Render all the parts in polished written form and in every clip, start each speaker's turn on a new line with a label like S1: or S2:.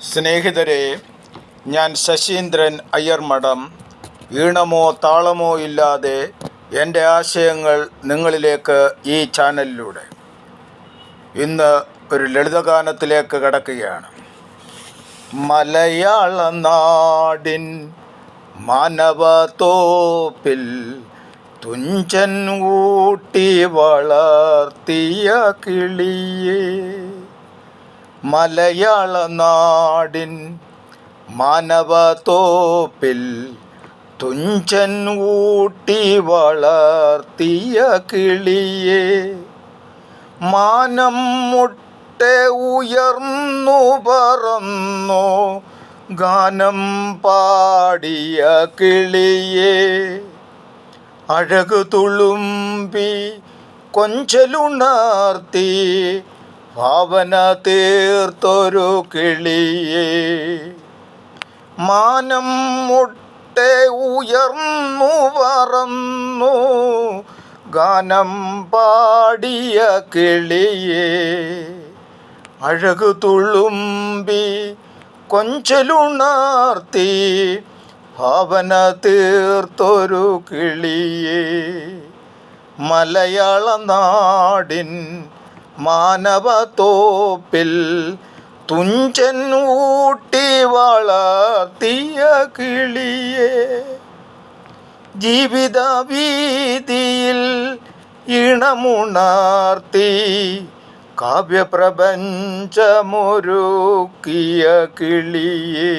S1: സ്നേഹിതരെ, ഞാൻ ശശീന്ദ്രൻ അയ്യർമഠം. ഈണമോ താളമോ ഇല്ലാതെ എൻ്റെ ആശയങ്ങൾ നിങ്ങളിലേക്ക് ഈ ചാനലിലൂടെ ഇന്ന് ഒരു ലളിതഗാനത്തിലേക്ക് കടക്കുകയാണ്. മലയാള നാടിൻ മാനവത്തോപ്പിൽ തുഞ്ചൻ ഊട്ടി വളർത്തിയ കിളിയേ, മലയാള നാടിൻ മാനവത്തോപ്പിൽ തുഞ്ചൻ ഊട്ടി വളർത്തിയ കിളിയേ, മാനം മുട്ടെ ഉയർന്നു പറന്നോ ഗാനം പാടിയ കിളിയേ, അഴകു തുളുമ്പി കൊഞ്ചലുണർത്തി ഭാവന തീർത്തൊരു കിളിയേ, മാനം മുട്ടെ ഉയർന്നു പറന്നു ഗാനം പാടിയ കിളിയേ, അഴകു തുളുമ്പി കൊഞ്ചലുണർത്തി ഭാവന തീർത്തൊരു കിളിയേ, മലയാള നാടിൻ മാനവത്തോപ്പിൽ തുഞ്ചൻ ഊട്ടി വളർത്തിയ കിളിയേ, ജീവിത വീതിയിൽ ഇണമുണർത്തി കാവ്യപ്രപഞ്ചമൊരുക്കിയ കിളിയേ,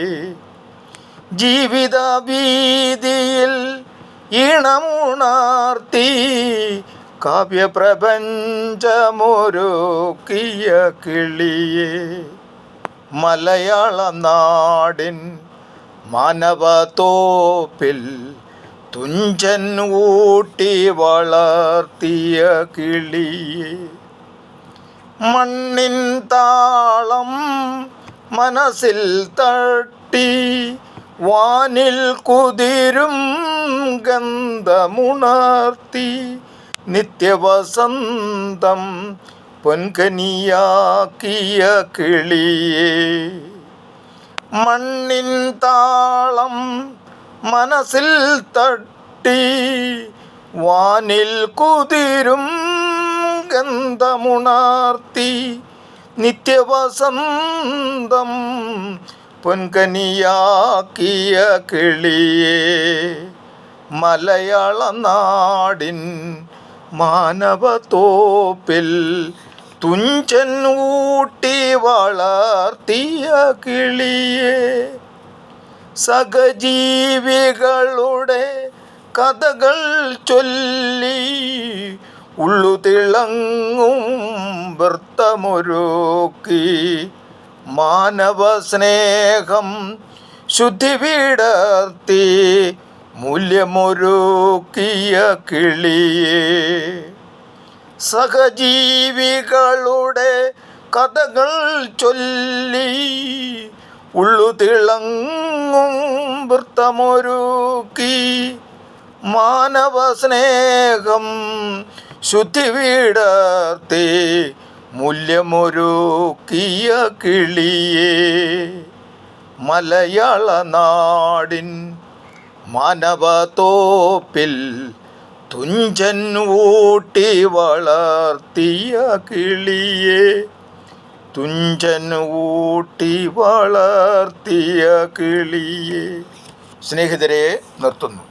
S1: ജീവിത വീതിയിൽ ഇണമുണർത്തി കാവ്യപ്രപഞ്ചമൊരുക്കിയ കിളിയേ, മലയാള നാടിൻ മാനവത്തോപ്പിൽ തുഞ്ചൻ ഊട്ടി വളർത്തിയ കിളിയേ, മണ്ണിൻ താളം മനസ്സിൽ തട്ടി വാനിൽ കുതിരും ഗന്ധമുണർത്തി നിത്യവസന്തം പൊൻകനിയാക്കിയ കിളിയേ, മണ്ണിൻ താളം മനസ്സിൽ തട്ടി വാനിൽ കുതിരും ഗന്ധമുണർത്തി നിത്യവസന്തം പൊൻകനിയാക്കിയ കിളിയേ, മലയാള നാടിൻ മാനവത്തോപ്പിൽ തുഞ്ചൻ ഊട്ടി വളർത്തിയ കിളിയേ, സഹജീവികളുടെ കഥകൾ ചൊല്ലി ഉള്ളു തിളങ്ങും വൃത്തമൊരുക്കി മാനവ സ്നേഹം ശുദ്ധി വിടർത്തി മൂല്യമൊരുക്കിയ കിളിയേ, സഹജീവികളുടെ കഥകൾ ചൊല്ലി ഉള്ളു തിളങ്ങും വൃത്തമൊരുക്കി മാനവ സ്നേഹം ശുദ്ധി വിടർത്തി മൂല്യമൊരുക്കിയ കിളിയേ, മലയാള നാടിൻ മാനവത്തോപ്പിൽ തുഞ്ചൻ ഊട്ടി വളർത്തിയ കിളിയേ, തുഞ്ചൻ ഊട്ടി വളർത്തിയ കിളിയേ. സ്നേഹിതരെ, നിർത്തുന്നു.